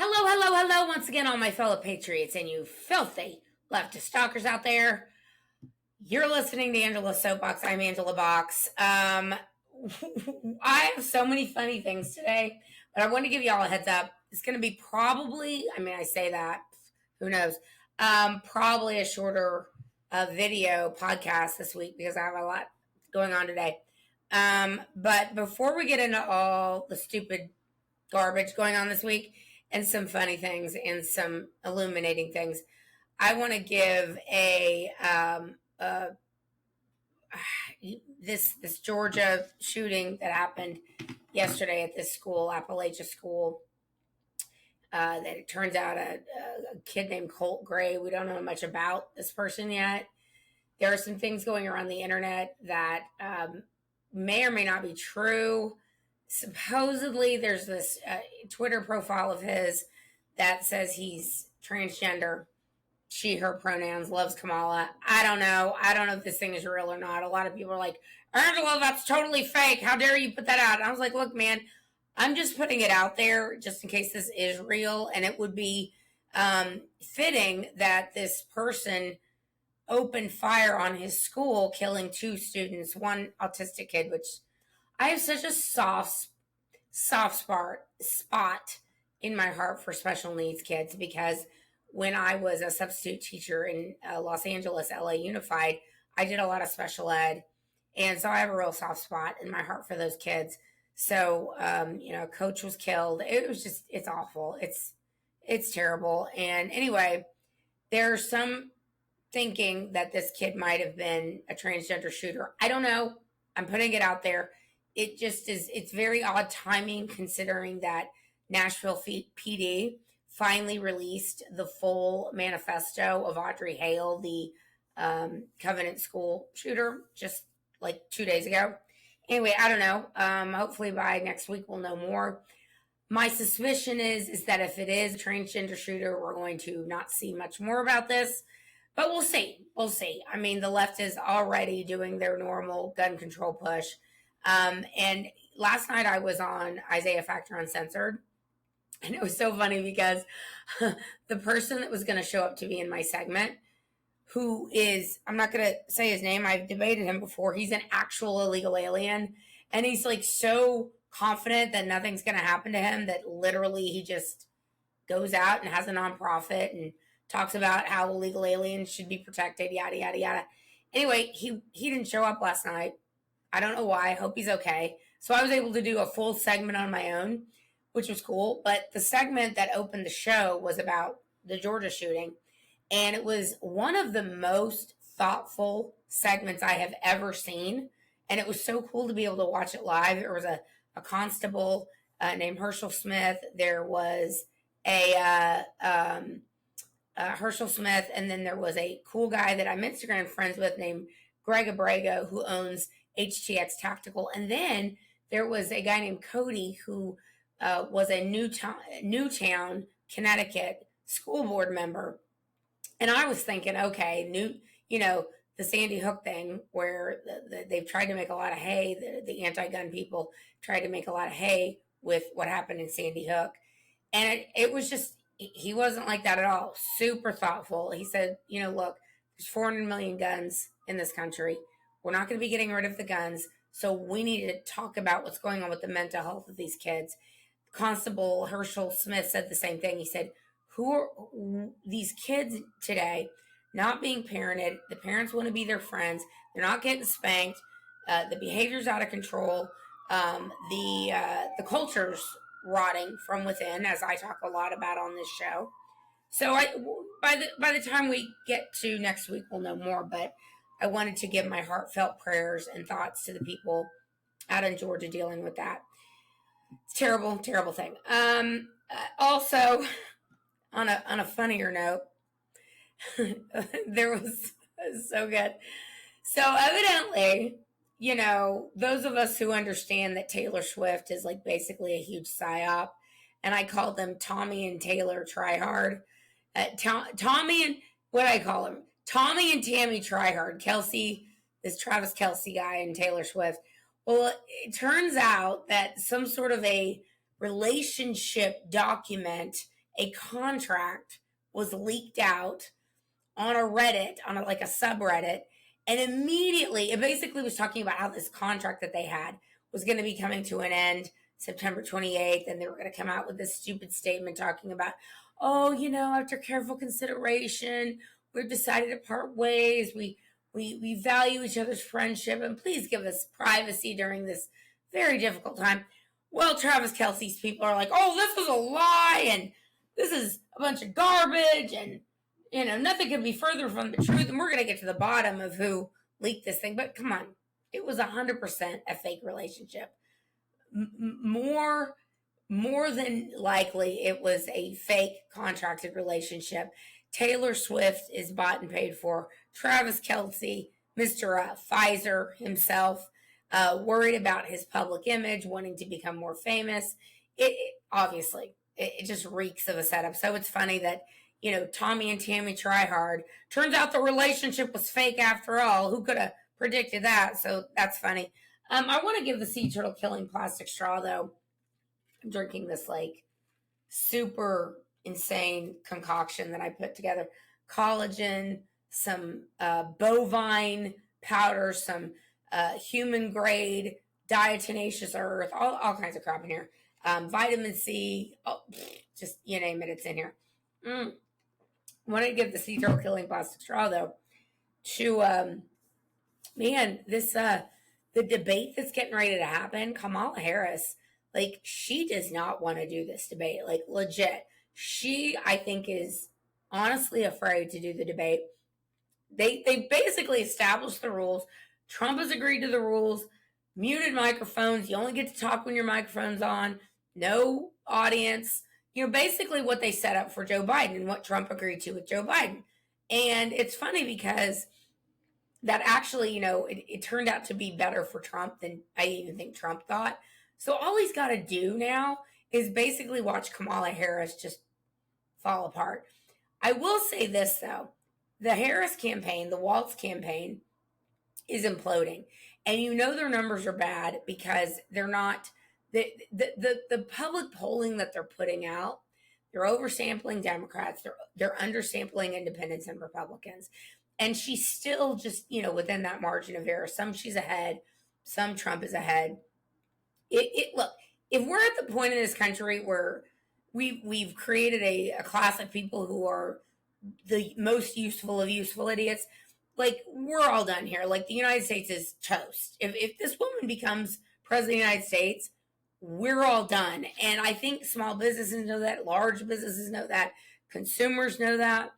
Hello, hello, hello, once again, all my fellow patriots and you filthy leftist stalkers out there. You're listening to Angela's Soapbox. I'm Angela Box. I have so many funny things today, but I want to give you all a heads up. It's going to be probably, I say that, who knows, probably a shorter video podcast this week because I have a lot going on today. But before we get into all the stupid garbage going on this week, and some funny things and some illuminating things, I want to give this Georgia shooting that happened yesterday at this school, Appalachia School. That it turns out a kid named Colt Gray. We don't know much about this person yet. There are some things going around the internet that may or may not be true. Supposedly there's this Twitter profile of his that says he's transgender, she, her pronouns, loves Kamala. I don't know if this thing is real or not. A lot of people are like, Angela, that's totally fake. How dare you put that out? And I was like, look, man, I'm just putting it out there just in case this is real. And it would be fitting that this person opened fire on his school, killing 2 students, one autistic kid, which I have such a soft spot in my heart for special needs kids because when I was a substitute teacher in Los Angeles, LA Unified, I did a lot of special ed. And so I have a real soft spot in my heart for those kids. So, coach was killed. It was just, it's awful. It's terrible. And anyway, there's some thinking that this kid might have been a transgender shooter. I don't know. I'm putting it out there. It just is, it's very odd timing considering that Nashville PD finally released the full manifesto of Audrey Hale, the Covenant School shooter, just like 2 days ago. Anyway, I don't know. Hopefully by next week we'll know more. My suspicion is that if it is a transgender shooter, we're going to not see much more about this. But we'll see. We'll see. I mean, the left is already doing their normal gun control push. And last night I was on Isaiah Factor Uncensored, and it was so funny because the person that was going to show up to be in my segment, who is, I'm not going to say his name, I've debated him before, he's an actual illegal alien, and he's like so confident that nothing's going to happen to him that literally he just goes out and has a nonprofit and talks about how illegal aliens should be protected, yada, yada, yada. Anyway, he didn't show up last night. I don't know why. I hope he's okay. So I was able to do a full segment on my own, which was cool. But the segment that opened the show was about the Georgia shooting. And it was one of the most thoughtful segments I have ever seen. And it was so cool to be able to watch it live. There was a constable named Herschel Smith. There was a Herschel Smith. And then there was a cool guy that I'm Instagram friends with named Greg Abrego, who owns HTX Tactical. And then there was a guy named Cody who was a Newtown, Connecticut school board member. And I was thinking, okay, the Sandy Hook thing where they've tried to make a lot of hay, the anti-gun people tried to make a lot of hay with what happened in Sandy Hook. And it was just, he wasn't like that at all. Super thoughtful. He said, look, there's 400 million guns in this country. We're not going to be getting rid of the guns, so we need to talk about what's going on with the mental health of these kids. Constable Herschel Smith said the same thing. He said, who are these kids today not being parented? The parents want to be their friends. They're not getting spanked. The behavior's out of control. The culture's rotting from within, as I talk a lot about on this show. So by the time we get to next week, we'll know more, but I wanted to give my heartfelt prayers and thoughts to the people out in Georgia dealing with that. It's terrible, terrible thing. Also, on a funnier note, there was so good. So evidently, those of us who understand that Taylor Swift is like basically a huge psyop, and I call them Tommy and Taylor Tryhard. Tommy and, what do I call them? Tommy and Tammy Tryhard, Kelsey, this Travis Kelsey guy, and Taylor Swift. Well, it turns out that some sort of a relationship document, a contract was leaked out on a Reddit, on like a subreddit, and immediately it basically was talking about how this contract that they had was going to be coming to an end September 28th, and they were going to come out with this stupid statement talking about, oh, after careful consideration, we've decided to part ways. We value each other's friendship, and please give us privacy during this very difficult time. Well, Travis Kelce's people are like, oh, this was a lie, and this is a bunch of garbage, and nothing could be further from the truth, and we're going to get to the bottom of who leaked this thing. But come on, it was 100% a fake relationship. More than likely, it was a fake contracted relationship. Taylor Swift is bought and paid for. Travis Kelce, Mr. Pfizer himself, worried about his public image, wanting to become more famous. Obviously, it just reeks of a setup. So it's funny that, Tommy and Tammy try hard. Turns out the relationship was fake after all. Who could have predicted that? So that's funny. I want to give the sea turtle killing plastic straw, though. I'm drinking this like super insane concoction that I put together. Collagen, some bovine powder, some human grade diatomaceous earth, all kinds of crap in here. Vitamin C, just you name it, it's in here. I want to give the sea turtle killing plastic straw, though, to this the debate that's getting ready to happen. Kamala Harris, like, she does not want to do this debate, like, legit. She, I think, is honestly afraid to do the debate. They basically established the rules. Trump has agreed to the rules. Muted microphones. You only get to talk when your microphone's on. No audience. Basically what they set up for Joe Biden and what Trump agreed to with Joe Biden. And it's funny because that actually, it turned out to be better for Trump than I even think Trump thought. So all he's got to do now is basically watch Kamala Harris just fall apart. I will say this, though. The Harris campaign, the Walz campaign, is imploding. And their numbers are bad because they're not, the public polling that they're putting out, they're oversampling Democrats, they're undersampling independents and Republicans. And she's still just, within that margin of error. Some she's ahead, some Trump is ahead. Look, if we're at the point in this country where we've created a class of people who are the most useful of useful idiots, like, we're all done here. Like, the United States is toast. If this woman becomes president of the United States, we're all done. And I think small businesses know that, large businesses know that, consumers know that.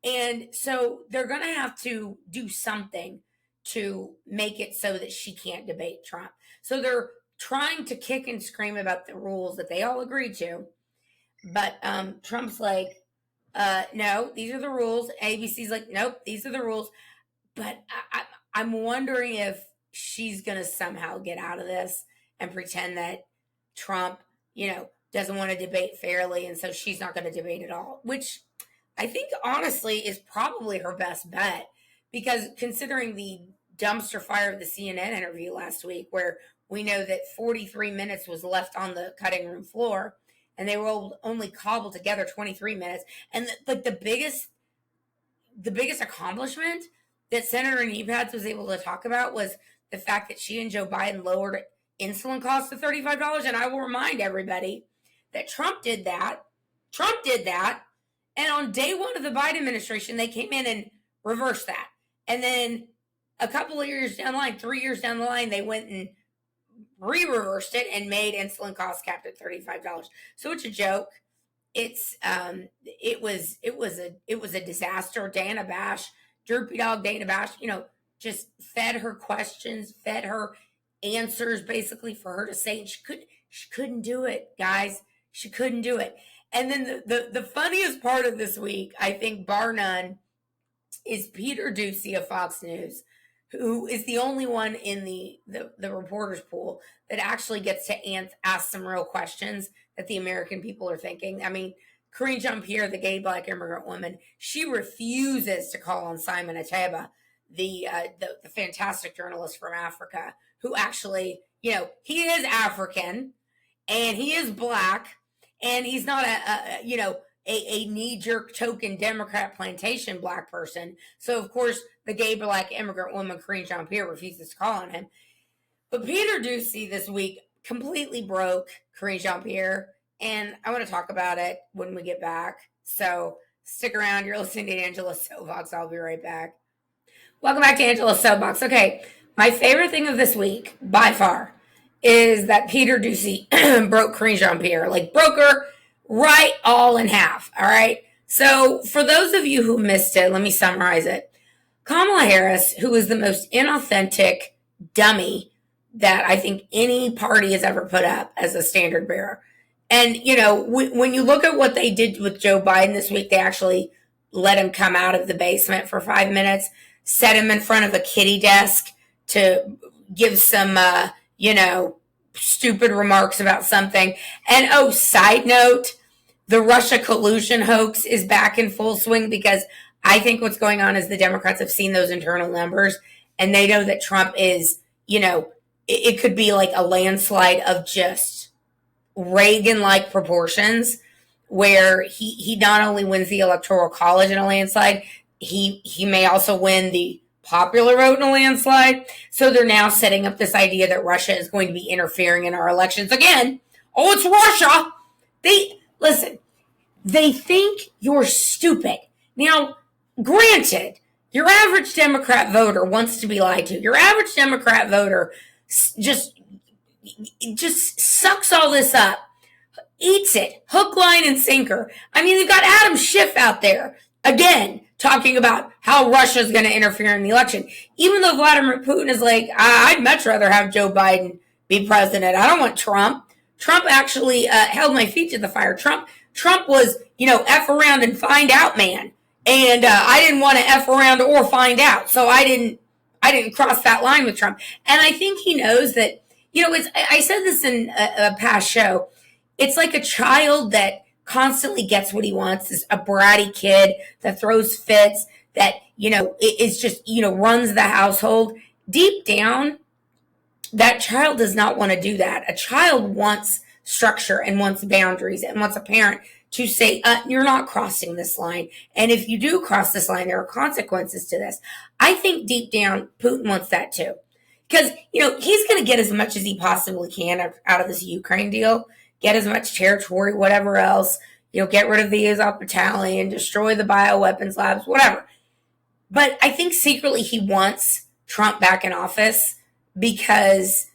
And so they're going to have to do something to make it so that she can't debate Trump. So they're trying to kick and scream about the rules that they all agreed to. But Trump's like, no, these are the rules. ABC's like, nope, these are the rules. But I'm wondering if she's going to somehow get out of this and pretend that Trump, doesn't want to debate fairly. And so she's not going to debate at all, which I think honestly is probably her best bet, because considering the dumpster fire of the CNN interview last week, where we know that 43 minutes was left on the cutting room floor and they were only cobbled together 23 minutes. And the biggest accomplishment that Senator Nebats was able to talk about was the fact that she and Joe Biden lowered insulin costs to $35. And I will remind everybody that Trump did that. And on day one of the Biden administration, they came in and reversed that. And then a couple of years down the line, 3 years down the line, they went and re-reversed it and made insulin costs capped at $35. So it's a joke. It was a disaster. Dana Bash, Droopy Dog Dana Bash, just fed her questions, fed her answers basically for her to say, and she couldn't do it, guys. She couldn't do it. And then the funniest part of this week, I think, bar none, is Peter Doocy of Fox News, who is the only one in the reporters pool that actually gets to ask some real questions that the American people are thinking. I mean, Karine Jean-Pierre, the gay black immigrant woman, she refuses to call on Simon Ateba, the fantastic journalist from Africa, who actually, he is African and he is black. And he's not a knee-jerk token Democrat plantation black person. So of course the gay black immigrant woman Karine Jean-Pierre refuses to call on him. But Peter Doocy this week completely broke Karine Jean-Pierre, and I want to talk about it when we get back. So stick around. You're listening to Angela's Soapbox. I'll be right back. Welcome back to Angela's Soapbox. Okay, my favorite thing of this week, by far, is that Peter Doocy broke Karine Jean-Pierre. Like, broke her right all in half, all right? So for those of you who missed it, let me summarize it. Kamala Harris, who is the most inauthentic dummy that I think any party has ever put up as a standard bearer. And, you know, when you look at what they did with Joe Biden this week, they actually let him come out of the basement for 5 minutes, set him in front of a kiddie desk to give some, stupid remarks about something. And, oh, side note, the Russia collusion hoax is back in full swing because I think what's going on is the Democrats have seen those internal numbers and they know that Trump is, it could be like a landslide of just Reagan-like proportions where he not only wins the Electoral College in a landslide, he may also win the popular vote in a landslide. So they're now setting up this idea that Russia is going to be interfering in our elections again. Oh, it's Russia. They think you're stupid. Now, granted, your average Democrat voter wants to be lied to. Your average Democrat voter just sucks all this up, eats it, hook, line, and sinker. I mean, they've got Adam Schiff out there, again, talking about how Russia's going to interfere in the election. Even though Vladimir Putin is like, I'd much rather have Joe Biden be president. I don't want Trump. Trump actually held my feet to the fire. Trump was, F around and find out, man. And I didn't want to F around or find out. So I didn't cross that line with Trump. And I think he knows that, I said this in a past show. It's like a child that constantly gets what he wants, is a bratty kid that throws fits, that, is just, runs the household. Deep down, that child does not want to do that. A child wants structure and wants boundaries and wants a parent to say, you're not crossing this line. And if you do cross this line, there are consequences to this. I think deep down, Putin wants that too. Because, he's going to get as much as he possibly can out of this Ukraine deal, get as much territory, whatever else, get rid of the Azov battalion, destroy the bioweapons labs, whatever. But I think secretly he wants Trump back in office because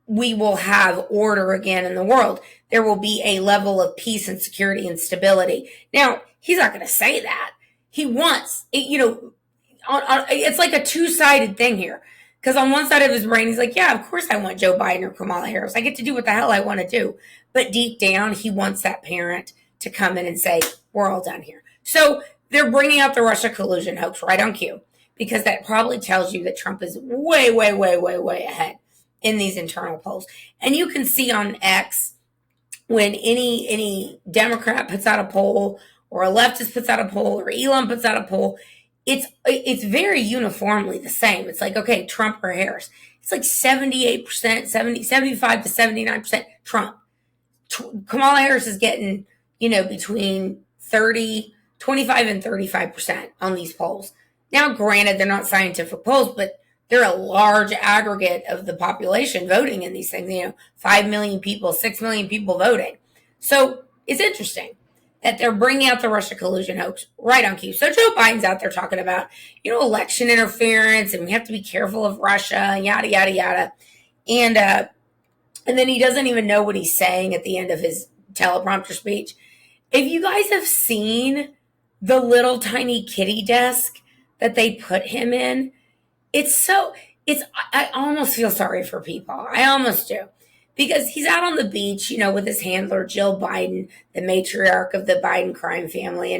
we will have order again in the world. There will be a level of peace and security and stability. Now, he's not going to say that. He wants, it's like a two-sided thing here. Because on one side of his brain, he's like, yeah, of course I want Joe Biden or Kamala Harris. I get to do what the hell I want to do. But deep down, he wants that parent to come in and say, we're all done here. So they're bringing out the Russia collusion hoax right on cue. Because that probably tells you that Trump is way, way, way, way, way ahead in these internal polls. And you can see on X, when any Democrat puts out a poll, or a leftist puts out a poll, or Elon puts out a poll, it's very uniformly the same. It's like, okay, Trump or Harris. It's like 78%, 75 to 79% Trump. Kamala Harris is getting, between 25 and 35% on these polls. Now, granted, they're not scientific polls, but they're a large aggregate of the population voting in these things. 5 million people, 6 million people voting. So it's interesting that they're bringing out the Russia collusion hoax right on cue. So Joe Biden's out there talking about, election interference, and we have to be careful of Russia, and yada, yada, yada. And then he doesn't even know what he's saying at the end of his teleprompter speech. If you guys have seen the little tiny kiddie desk that they put him in, I almost feel sorry for people. I almost do. Because he's out on the beach, with his handler, Jill Biden, the matriarch of the Biden crime family.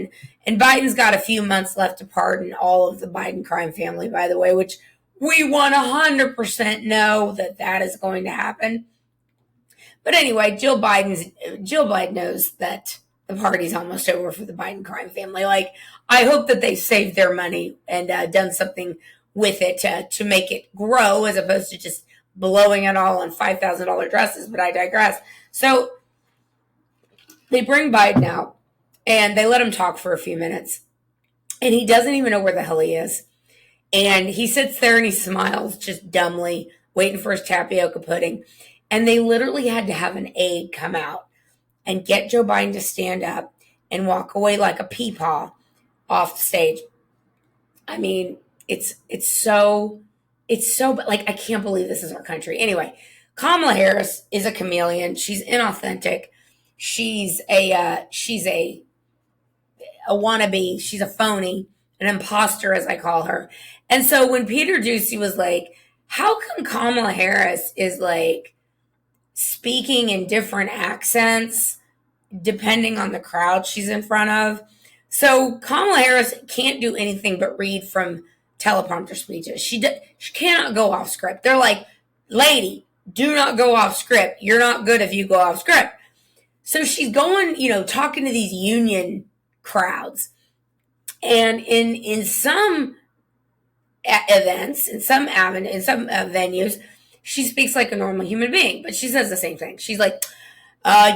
And Biden's got a few months left to pardon all of the Biden crime family, by the way, which we 100% know that is going to happen. But anyway, Jill Biden knows that the party's almost over for the Biden crime family. Like, I hope that they saved their money and done something with it to make it grow, as opposed to just blowing it all on $5,000 dresses, but I digress. So they bring Biden out, and they let him talk for a few minutes. And he doesn't even know where the hell he is. And he sits there and he smiles just dumbly, waiting for his tapioca pudding. And they literally had to have an aide come out and get Joe Biden to stand up and walk away like a peepaw off the stage. I mean, it's so like, I can't believe this is our country. Anyway, Kamala Harris is a chameleon. She's inauthentic. She's a wannabe. She's a phony, an imposter, as I call her. And so when Peter Doocy was like, how come Kamala Harris is like speaking in different accents depending on the crowd she's in front of? So Kamala Harris can't do anything but read from teleprompter speeches. She cannot go off script. They're like, lady, do not go off script. You're not good if you go off script. So she's going, talking to these union crowds. And in some events, in some venues, she speaks like a normal human being, but she says the same thing. She's like,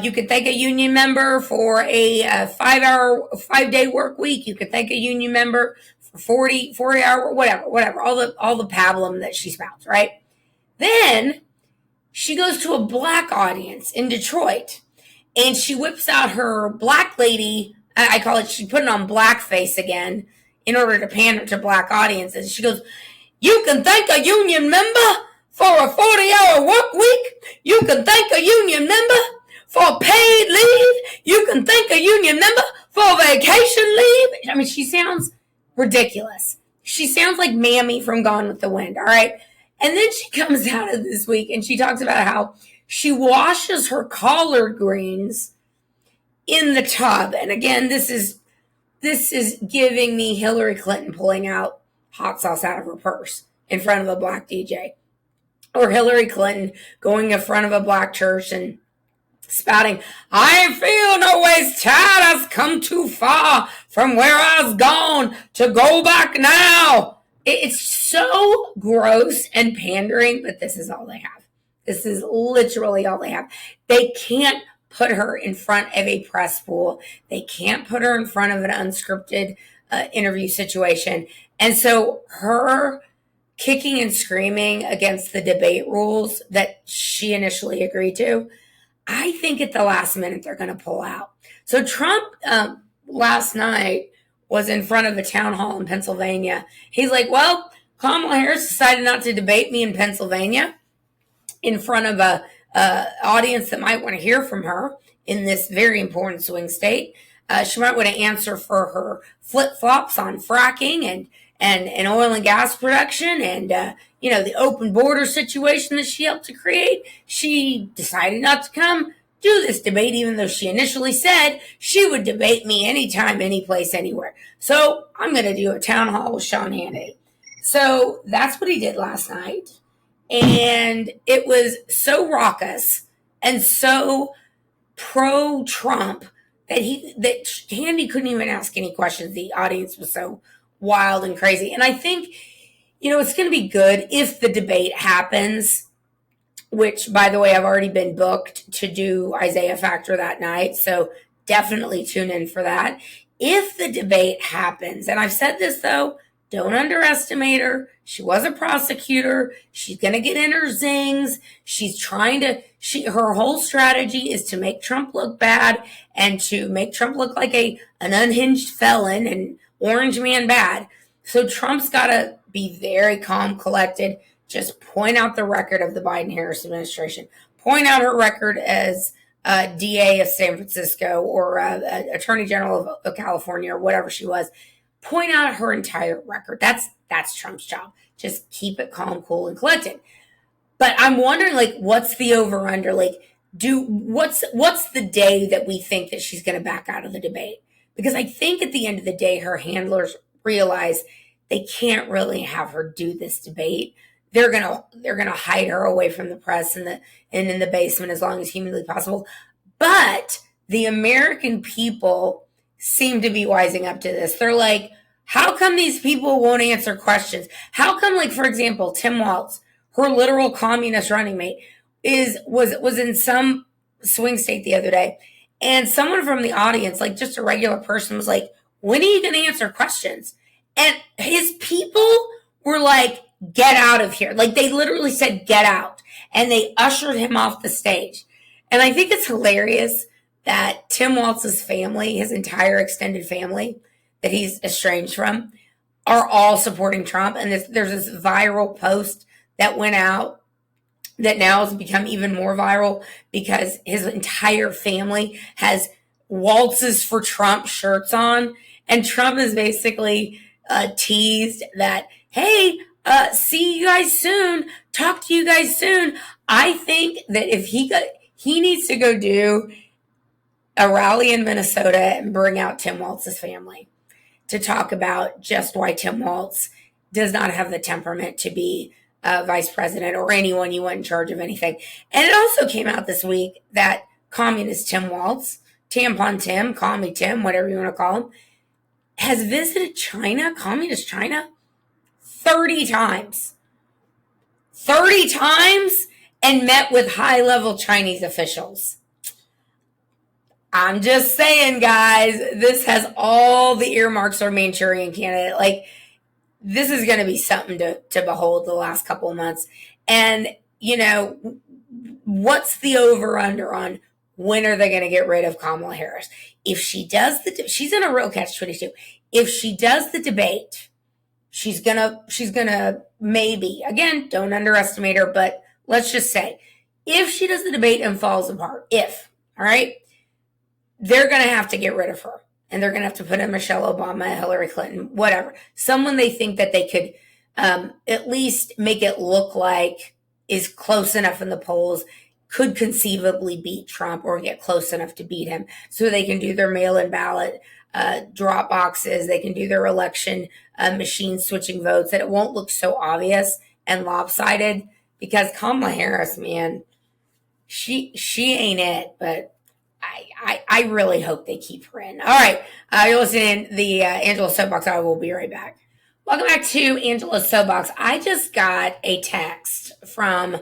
you could thank a union member for a 5-day work week. You could thank a union member for 40 hour, whatever, all the pablum that she spouts, right? Then she goes to a black audience in Detroit, and she whips out her black lady, I call it, she put it on blackface again in order to pander to black audiences. She goes, you can thank a union member for a 40-hour work week. You can thank a union member for paid leave. You can thank a union member for vacation leave. I mean, she sounds ridiculous. She sounds like Mammy from Gone with the Wind, all right? And then she comes out of this week and she talks about how she washes her collard greens in the tub. And again, this is giving me Hillary Clinton pulling out hot sauce out of her purse in front of a black DJ. Or Hillary Clinton going in front of a black church and spouting, I feel no ways tired, I've come too far from where I've gone to go back now. It's so gross and pandering, but this is all they have. This is literally all they have. They can't put her in front of a press pool. They can't put her in front of an unscripted interview situation. And so her kicking and screaming against the debate rules that she initially agreed to, I think at the last minute they're going to pull out. So Trump last night was in front of a town hall in Pennsylvania. He's like, well, Kamala Harris decided not to debate me in Pennsylvania in front of a audience that might want to hear from her in this very important swing state. She might want to answer for her flip-flops on fracking and oil and gas production and, the open border situation that she helped to create. She decided not to come do this debate, even though she initially said she would debate me anytime, any place, anywhere. So I'm going to do a town hall with Sean Hannity. So that's what he did last night. And it was so raucous and so pro-Trump that Hannity couldn't even ask any questions. The audience was so wild and crazy. And I think, it's going to be good if the debate happens, which, by the way, I've already been booked to do Isaiah Factor that night. So definitely tune in for that. If the debate happens, and I've said this, though, don't underestimate her. She was a prosecutor. She's going to get in her zings. She's her whole strategy is to make Trump look bad and to make Trump look like an unhinged felon and orange man bad. So Trump's got to be very calm, collected, just point out the record of the Biden-Harris administration. Point out her record as DA of San Francisco or Attorney General of California or whatever she was. Point out her entire record. That's Trump's job. Just keep it calm, cool, and collected. But I'm wondering, what's the over-under? What's the day that we think that she's going to back out of the debate? Because I think at the end of the day, her handlers realize they can't really have her do this debate. They're gonna hide her away from the press and in the basement as long as humanly possible. But the American people seem to be wising up to this. They're like, how come these people won't answer questions? How come, for example, Tim Walz, her literal communist running mate, was in some swing state the other day, And someone from the audience, like just a regular person, was like, when are you going to answer questions? And his people were like, get out of here. Like they literally said, get out. And they ushered him off the stage. And I think it's hilarious that Tim Walz's family, his entire extended family that he's estranged from, are all supporting Trump. And there's this viral post that went out that now has become even more viral because his entire family has Waltzes for Trump shirts on. And Trump is basically teased that, hey, see you guys soon. Talk to you guys soon. I think that if he needs to go do a rally in Minnesota and bring out Tim Walz's family to talk about just why Tim Walz does not have the temperament to be vice president or anyone you want in charge of anything. And it also came out this week that communist Tim Walz, Tampon Tim, Call Me Tim, whatever you want to call him, has visited China, communist China, 30 times. 30 times and met with high-level Chinese officials. I'm just saying, guys, this has all the earmarks for Manchurian candidate. Like, this is going to be something to behold the last couple of months. And, you know, what's the over-under on when are they going to get rid of Kamala Harris? If she does she's in a real catch-22. If she does the debate, she's gonna maybe, again, don't underestimate her, but let's just say, if she does the debate and falls apart, all right, they're going to have to get rid of her. And they're going to have to put in Michelle Obama, Hillary Clinton, whatever. Someone they think that they could at least make it look like is close enough in the polls, could conceivably beat Trump or get close enough to beat him so they can do their mail-in ballot drop boxes. They can do their election machine switching votes, that it won't look so obvious and lopsided, because Kamala Harris, man, she ain't it, but I really hope they keep her in. All right, you're listening to the Angela Soapbox. I will be right back. Welcome back to Angela's Soapbox. I just got a text from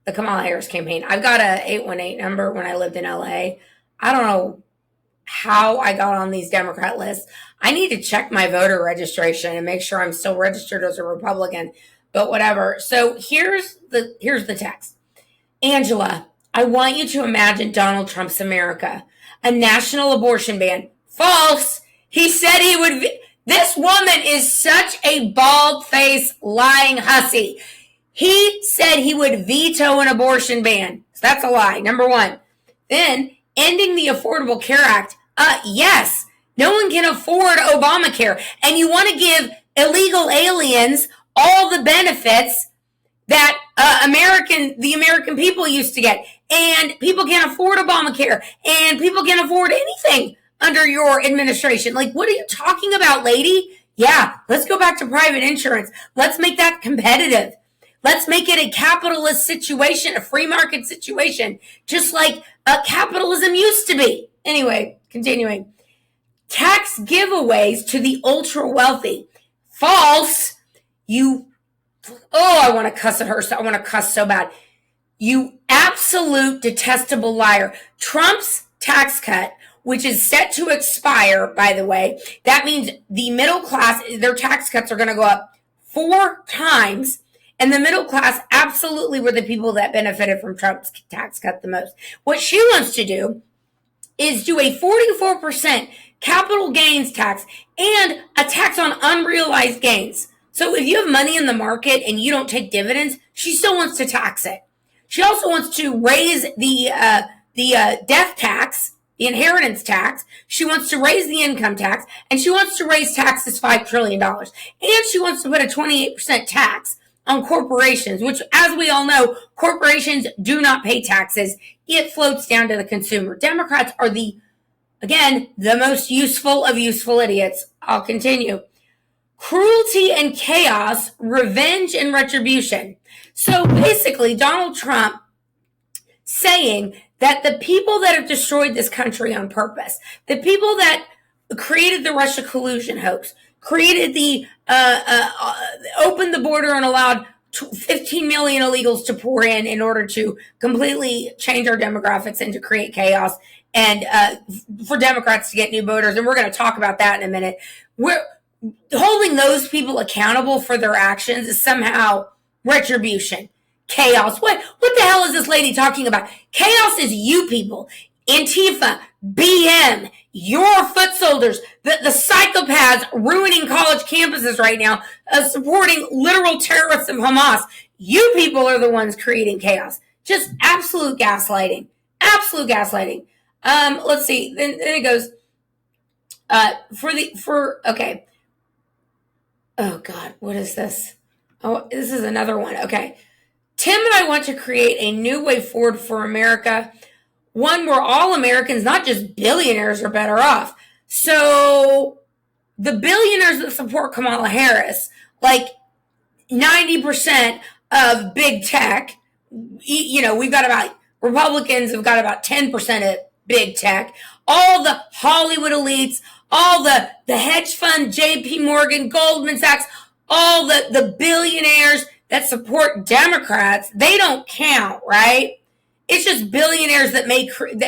the Kamala Harris campaign. I've got a 818 number when I lived in LA. I don't know how I got on these Democrat lists. I need to check my voter registration and make sure I'm still registered as a Republican, but whatever. So here's the text. Angela, I want you to imagine Donald Trump's America. A national abortion ban. False. He said he would. This woman is such a bald-faced lying hussy. He said he would veto an abortion ban. So that's a lie, number one. Then, ending the Affordable Care Act. Yes, no one can afford Obamacare. And you want to give illegal aliens all the benefits that the American people used to get. And people can't afford Obamacare. And people can't afford anything under your administration. Like, what are you talking about, lady? Yeah, let's go back to private insurance. Let's make that competitive. Let's make it a capitalist situation, a free market situation, just like capitalism used to be. Anyway, continuing. Tax giveaways to the ultra wealthy. False. I want to cuss at her. I want to cuss so bad. You absolute detestable liar. Trump's tax cut, which is set to expire, by the way, that means the middle class, their tax cuts are going to go up 4 times. And the middle class absolutely were the people that benefited from Trump's tax cut the most. What she wants to do is do a 44% capital gains tax and a tax on unrealized gains. So if you have money in the market and you don't take dividends, she still wants to tax it. She also wants to raise the death tax, the inheritance tax. She wants to raise the income tax, and she wants to raise taxes $5 trillion. And she wants to put a 28% tax on corporations, which, as we all know, corporations do not pay taxes. It floats down to the consumer. Democrats are the most useful of useful idiots. I'll continue. Cruelty and chaos, revenge and retribution. So basically, Donald Trump saying that the people that have destroyed this country on purpose, the people that created the Russia collusion hoax, created the opened the border and allowed 15 million illegals to pour in order to completely change our demographics and to create chaos and for Democrats to get new voters. And we're going to talk about that in a minute. We're holding those people accountable for their actions is somehow retribution. Chaos. What the hell is this lady talking about? Chaos is you people. Antifa, BM, your foot soldiers, the psychopaths ruining college campuses right now, supporting literal terrorists of Hamas. You people are the ones creating chaos. Just absolute gaslighting. Absolute gaslighting. Let's see. Then it goes, okay. Oh God, what is this? Oh, this is another one. Okay. Tim and I want to create a new way forward for America. One where all Americans, not just billionaires, are better off. So the billionaires that support Kamala Harris, like 90% of big tech, we've got about, Republicans have got about 10% of big tech, all the Hollywood elites, all the hedge fund, JP Morgan, Goldman Sachs, all the billionaires that support Democrats, they don't count, right? It's just billionaires that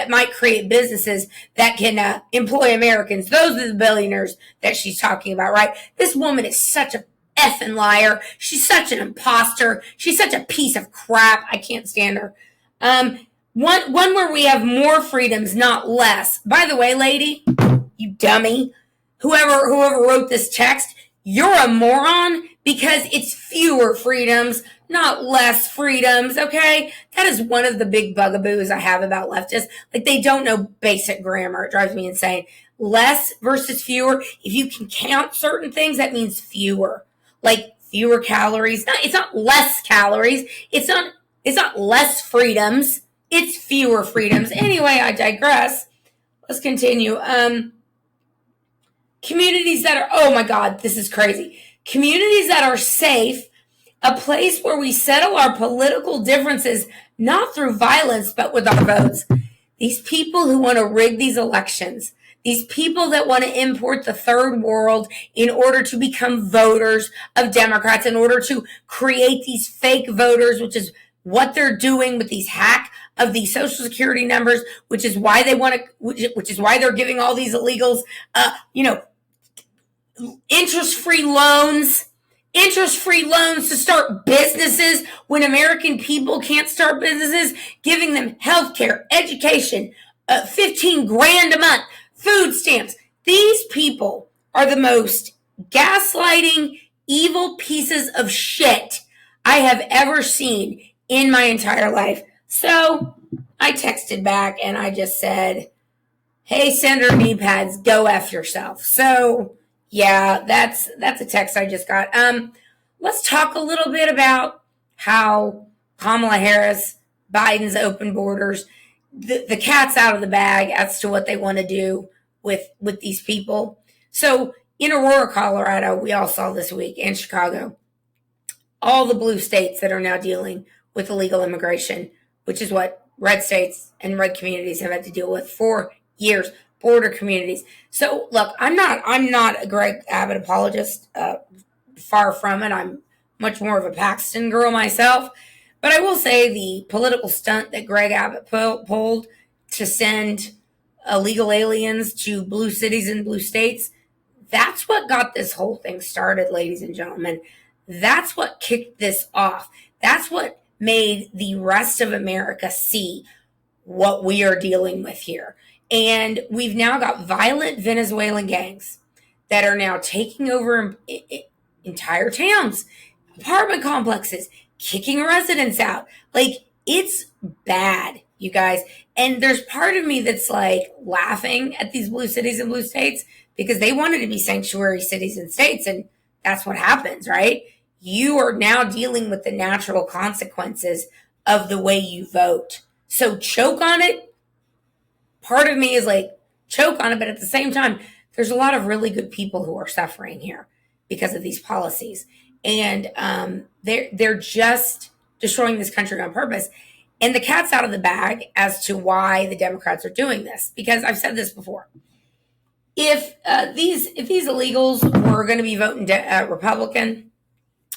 might create businesses that can employ Americans. Those are the billionaires that she's talking about, right? This woman is such a effing liar. She's such an imposter. She's such a piece of crap. I can't stand her. One where we have more freedoms, not less. By the way, lady, you dummy, whoever wrote this text, you're a moron because it's fewer freedoms, not less freedoms, okay? That is one of the big bugaboos I have about leftists. Like, they don't know basic grammar. It drives me insane. Less versus fewer. If you can count certain things, that means fewer. Like, fewer calories. It's not less calories. It's not less freedoms. It's fewer freedoms. Anyway, I digress. Let's continue. Communities that are, oh my God, this is crazy. Communities that are safe, a place where we settle our political differences, not through violence, but with our votes. These people who want to rig these elections, these people that want to import the third world in order to become voters of Democrats, in order to create these fake voters, which is what they're doing with these hack of these Social Security numbers, which is why they want to, which is why they're giving all these illegals, interest-free loans to start businesses when American people can't start businesses, giving them health care, education, 15 grand a month, food stamps. These people are the most gaslighting, evil pieces of shit I have ever seen in my entire life. So I texted back and I just said, hey, Senator Kneepads, go F yourself. So yeah, that's a text I just got. Let's talk a little bit about how Kamala Harris, Biden's open borders, the cat's out of the bag as to what they want to do with these people. So in Aurora, Colorado, we all saw this week, and Chicago, all the blue states that are now dealing with illegal immigration, which is what red states and red communities have had to deal with for years. Border communities. So look, I'm not a Greg Abbott apologist. Far from it. I'm much more of a Paxton girl myself. But I will say the political stunt that Greg Abbott pulled to send illegal aliens to blue cities and blue states, that's what got this whole thing started, ladies and gentlemen. That's what kicked this off. That's what made the rest of America see what we are dealing with here. And we've now got violent Venezuelan gangs that are now taking over entire towns, apartment complexes, kicking residents out. Like, it's bad, you guys. And there's part of me that's like laughing at these blue cities and blue states because they wanted to be sanctuary cities and states. And that's what happens, right? You are now dealing with the natural consequences of the way you vote. So choke on it. Part of me is like, choke on it, but at the same time, there's a lot of really good people who are suffering here because of these policies. And they're just destroying this country on purpose. And the cat's out of the bag as to why the Democrats are doing this. Because I've said this before. If these illegals were going to be voting Republican,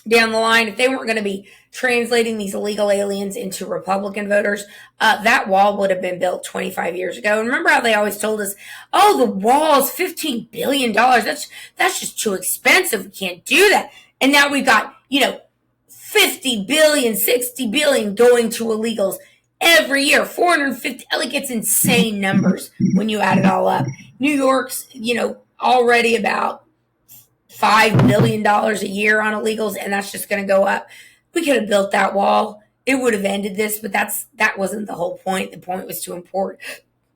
down the line, if they weren't going to be translating these illegal aliens into Republican voters, that wall would have been built 25 years ago. And remember how they always told us, oh, the wall's $15 billion. That's just too expensive. We can't do that. And now we've got, 50 billion, 60 billion going to illegals every year, 450, like it's insane numbers when you add it all up. New York's, already about $5 billion a year on illegals, and that's just going to go up. We could have built that wall. It would have ended this, but that wasn't the whole point. The point was to import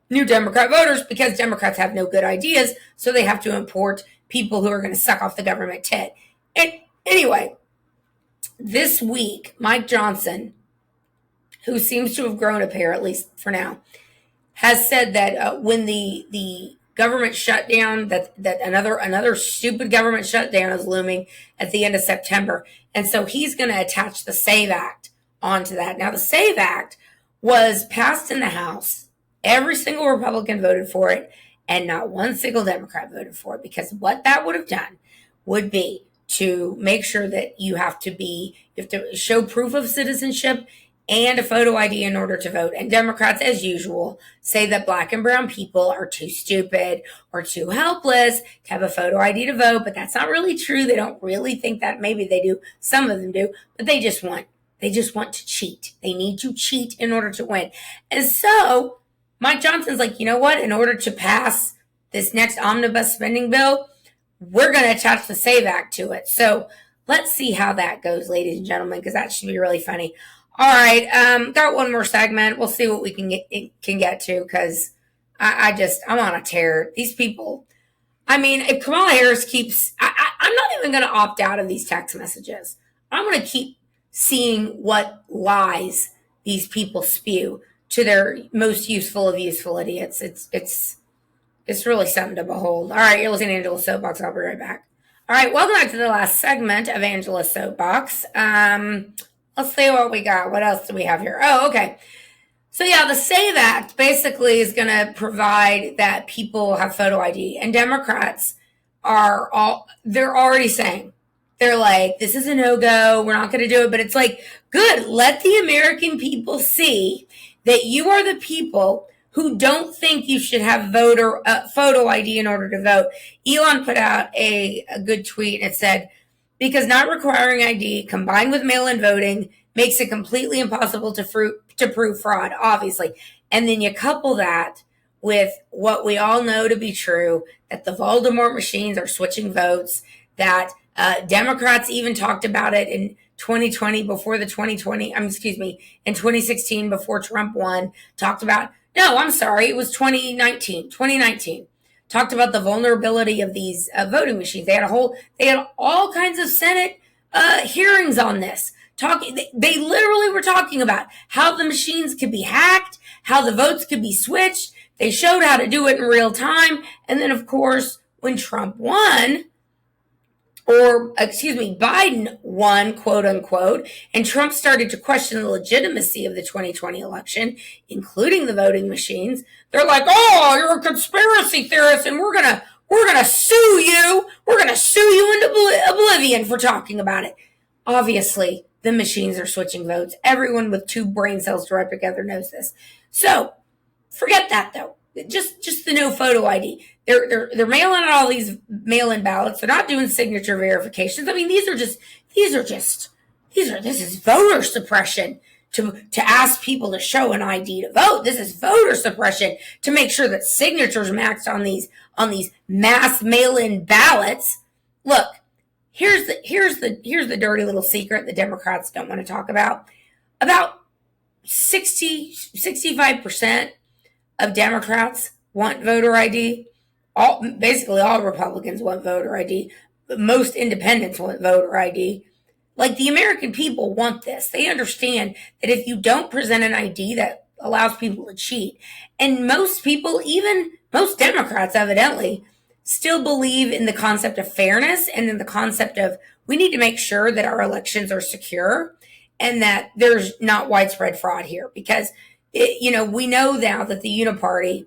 new Democrat voters because Democrats have no good ideas, so they have to import people who are going to suck off the government tit. And anyway, this week, Mike Johnson, who seems to have grown a pair, at least for now, has said that when the government shutdown, that another stupid government shutdown is looming at the end of September. And so he's going to attach the SAVE Act onto that. Now, the SAVE Act was passed in the House. Every single Republican voted for it, and not one single Democrat voted for it, because what that would have done would be to make sure that you have to show proof of citizenship and a photo ID in order to vote. And Democrats, as usual, say that Black and brown people are too stupid or too helpless to have a photo ID to vote, but that's not really true. They don't really think that. Maybe they do. Some of them do, but they just want to cheat. They need to cheat in order to win. And so Mike Johnson's like, you know what? In order to pass this next omnibus spending bill, we're going to attach the SAVE Act to it. So let's see how that goes, ladies and gentlemen, because that should be really funny. All right, got one more segment. We'll see what we can get to, because I'm on a tear. These people, if Kamala Harris keeps, I'm not even going to opt out of these text messages. I'm going to keep seeing what lies these people spew to their most useful of useful idiots. It's really something to behold. All right, you're listening to Angela's Soapbox. I'll be right back. All right, welcome back to the last segment of Angela's Soapbox. Let's see what we got. What else do we have here? Oh, okay. So yeah, the SAVE Act basically is going to provide that people have photo ID. And Democrats they're already saying, they're like, this is a no-go. We're not going to do it. But it's like, good. Let the American people see that you are the people who don't think you should have photo ID in order to vote. Elon put out a good tweet. It said, because not requiring ID combined with mail-in voting makes it completely impossible to prove fraud, obviously. And then you couple that with what we all know to be true, that the Voldemort machines are switching votes, that Democrats even talked about it in 2020 before the 2020, in 2016 before Trump won, talked about, no, I'm sorry, it was 2019. Talked about the vulnerability of these voting machines. They had all kinds of Senate hearings on this. They literally were talking about how the machines could be hacked, how the votes could be switched. They showed how to do it in real time. And then, of course, when Trump won, Biden won, quote unquote, and Trump started to question the legitimacy of the 2020 election, including the voting machines. They're like, oh, you're a conspiracy theorist, and we're gonna sue you. We're gonna sue you into oblivion for talking about it. Obviously, the machines are switching votes. Everyone with two brain cells to rub together knows this. So forget that, though. Just the no photo ID. They're mailing out all these mail-in ballots. They're not doing signature verifications. This is voter suppression to ask people to show an ID to vote. This is voter suppression to make sure that signatures matched on these mass mail-in ballots. Look, here's the dirty little secret the Democrats don't want to talk about. About 65% of Democrats want voter ID. Basically all Republicans want voter ID. But most independents want voter ID. Like, the American people want this. They understand that if you don't present an ID, that allows people to cheat. And most people, even most Democrats evidently, still believe in the concept of fairness and in the concept of we need to make sure that our elections are secure and that there's not widespread fraud here. Because, we know now that the Uniparty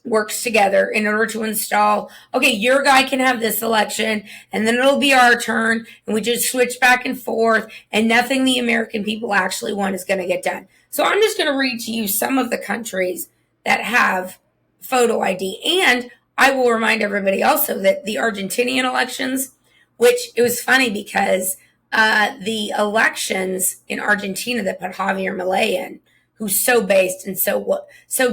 works together in order to install, okay, your guy can have this election, and then it'll be our turn, and we just switch back and forth, and nothing the American people actually want is going to get done. So I'm just going to read to you some of the countries that have photo ID. And I will remind everybody also that the Argentinian elections, which it was funny because the elections in Argentina that put Javier Milei in, who's so based and so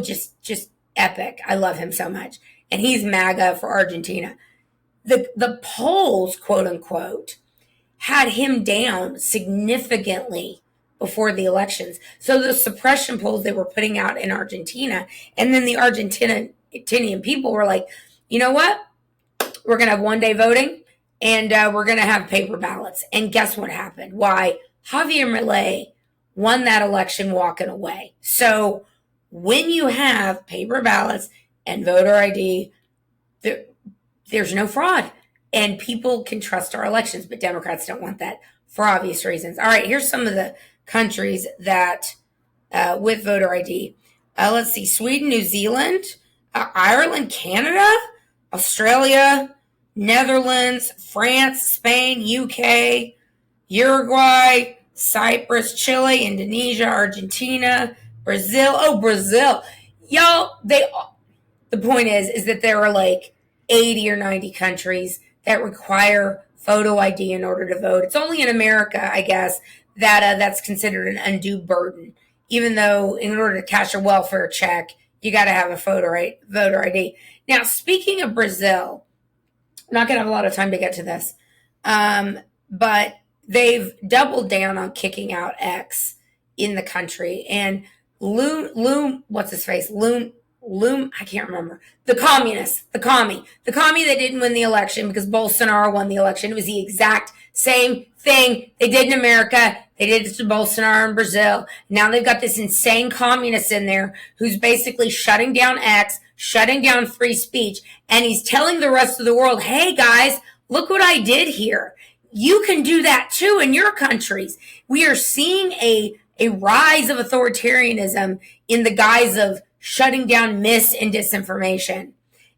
just epic. I love him so much. And he's MAGA for Argentina. The polls, quote unquote, had him down significantly before the elections. So the suppression polls they were putting out in Argentina, and then the Argentinian people were like, you know what? We're going to have one-day voting, and we're going to have paper ballots. And guess what happened? Why? Javier Milei won that election walking away. So when you have paper ballots and voter ID, there's no fraud. And people can trust our elections, but Democrats don't want that for obvious reasons. All right, here's some of the countries that with voter ID. Let's see, Sweden, New Zealand, Ireland, Canada, Australia, Netherlands, France, Spain, UK, Uruguay, Cyprus, Chile, Indonesia, Argentina, Brazil. Oh, Brazil. Y'all, the point is that there are like 80 or 90 countries that require photo ID in order to vote. It's only in America, I guess, that that's considered an undue burden, even though in order to cash a welfare check, you got to have a voter ID. Now, speaking of Brazil, I'm not going to have a lot of time to get to this, but they've doubled down on kicking out X in the country. And what's his face? I can't remember. The commie that didn't win the election because Bolsonaro won the election. It was the exact same thing they did in America. They did it to Bolsonaro in Brazil. Now they've got this insane communist in there who's basically shutting down X, shutting down free speech. And he's telling the rest of the world, hey guys, look what I did here. You can do that too in your countries. We are seeing a rise of authoritarianism in the guise of shutting down mis and disinformation.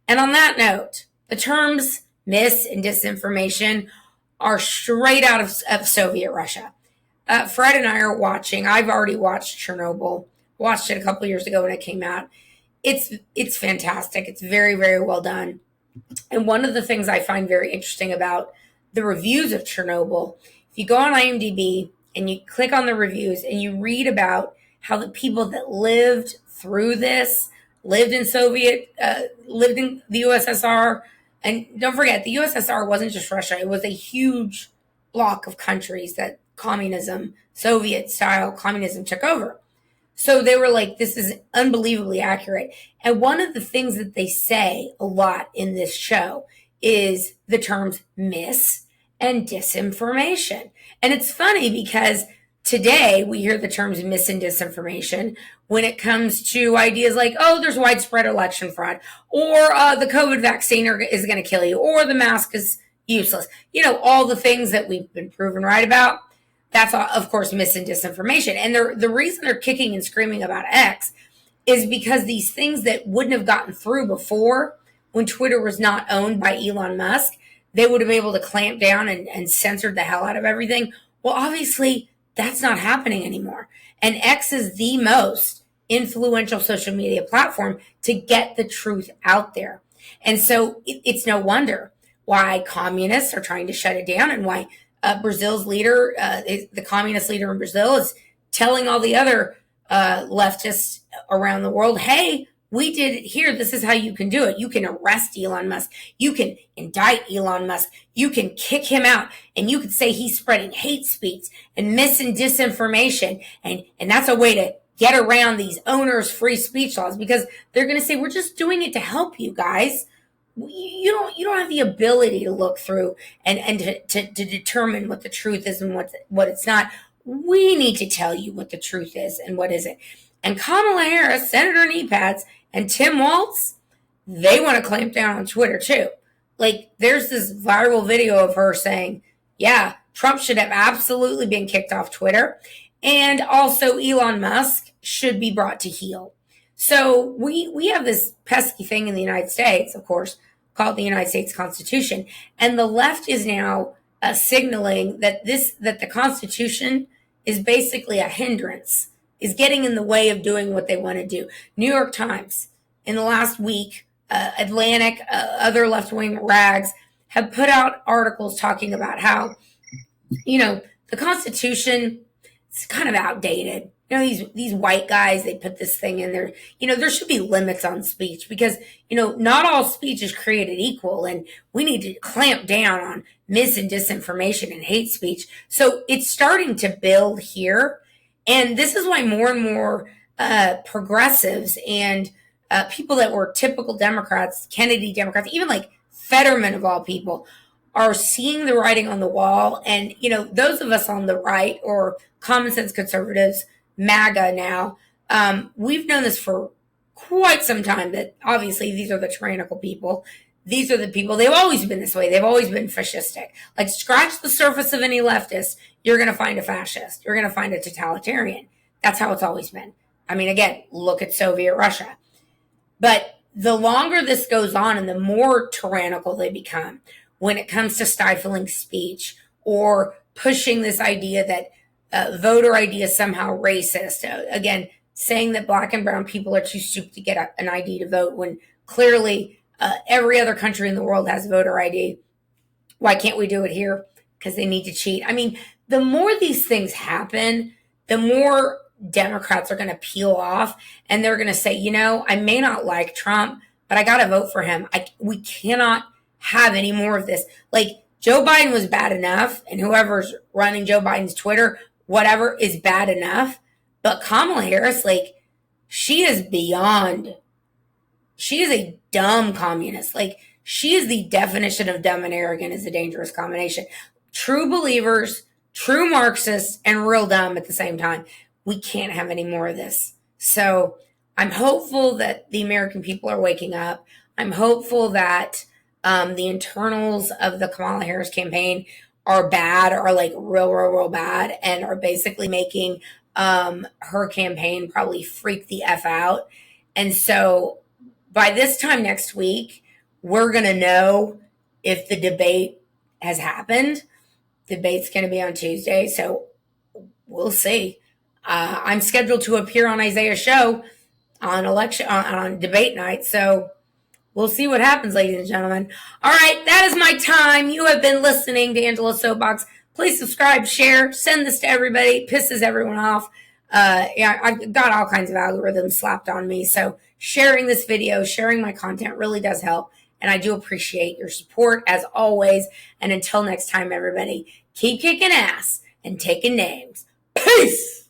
And on that note, the terms mis and disinformation are straight out of Soviet Russia. Fred and I are watching. I've already watched Chernobyl. Watched it a couple years ago when it came out. It's fantastic. It's very, very well done. And one of the things I find very interesting about the reviews of Chernobyl, if you go on IMDb and you click on the reviews and you read about how the people that lived through this, lived in the USSR, and don't forget, the USSR wasn't just Russia, it was a huge block of countries that communism, Soviet-style communism took over. So they were like, this is unbelievably accurate. And one of the things that they say a lot in this show is the terms mis and disinformation. And it's funny because today we hear the terms mis and disinformation when it comes to ideas like, oh, there's widespread election fraud, or the COVID vaccine is going to kill you, or the mask is useless. You know, all the things that we've been proven right about. That's, of course, mis and disinformation. And the reason they're kicking and screaming about X is because these things that wouldn't have gotten through before, when Twitter was not owned by Elon Musk, they would have been able to clamp down and censored the hell out of everything. Well, obviously, that's not happening anymore. And X is the most influential social media platform to get the truth out there. And so it's no wonder why communists are trying to shut it down, and why Brazil's leader, the communist leader in Brazil, is telling all the other leftists around the world, hey, we did it here. This is how you can do it. You can arrest Elon Musk. You can indict Elon Musk. You can kick him out. And you could say he's spreading hate speech and mis and disinformation. And that's a way to get around these owners' free speech laws, because they're going to say, we're just doing it to help you guys. You don't have the ability to look through and to determine what the truth is and what it's not. We need to tell you what the truth is and what isn't. And Kamala Harris, Senator Knee Pads, and Tim Walz, they want to clamp down on Twitter too. Like, there's this viral video of her saying, yeah, Trump should have absolutely been kicked off Twitter. And also Elon Musk should be brought to heel. So we have this pesky thing in the United States, of course, called the United States Constitution, and the left is now signaling that the Constitution is basically a hindrance, is getting in the way of doing what they want to do. New York Times in the last week, Atlantic, other left-wing rags have put out articles talking about how, the Constitution is kind of outdated. These white guys, they put this thing in there. There should be limits on speech because, not all speech is created equal, and we need to clamp down on mis and disinformation and hate speech. So it's starting to build here. And this is why more and more progressives and people that were typical Democrats, Kennedy Democrats, even like Fetterman of all people, are seeing the writing on the wall. And, those of us on the right or common sense conservatives, MAGA now, we've known this for quite some time, that obviously these are the tyrannical people. These are the people, they've always been this way. They've always been fascistic. Like, scratch the surface of any leftist, you're going to find a fascist. You're going to find a totalitarian. That's how it's always been. I mean, again, look at Soviet Russia. But the longer this goes on and the more tyrannical they become when it comes to stifling speech or pushing this idea that voter ID is somehow racist. Again, saying that black and brown people are too stupid to get an ID to vote when clearly every other country in the world has voter ID. Why can't we do it here? Because they need to cheat. I mean, the more these things happen, the more Democrats are going to peel off and they're going to say, I may not like Trump, but I got to vote for him. We cannot have any more of this. Like, Joe Biden was bad enough, and whoever's running Joe Biden's Twitter, whatever, is bad enough. But Kamala Harris, like, she is a dumb communist. Like, she is the definition of dumb and arrogant, is a dangerous combination. True believers, true Marxists, and real dumb at the same time. We can't have any more of this. So I'm hopeful that the American people are waking up. I'm hopeful that the internals of the Kamala Harris campaign are bad, are like real bad, and are basically making her campaign probably freak the F out. And so by this time next week, we're going to know if the debate has happened. The debate's going to be on Tuesday, so we'll see. I'm scheduled to appear on Isaiah's show on debate night, so we'll see what happens, ladies and gentlemen. All right, that is my time. You have been listening to Angela's Soapbox. Please subscribe, share, send this to everybody. It pisses everyone off. I've got all kinds of algorithms slapped on me, so sharing this video, sharing my content really does help, and I do appreciate your support as always. And until next time, everybody, keep kicking ass and taking names. Peace!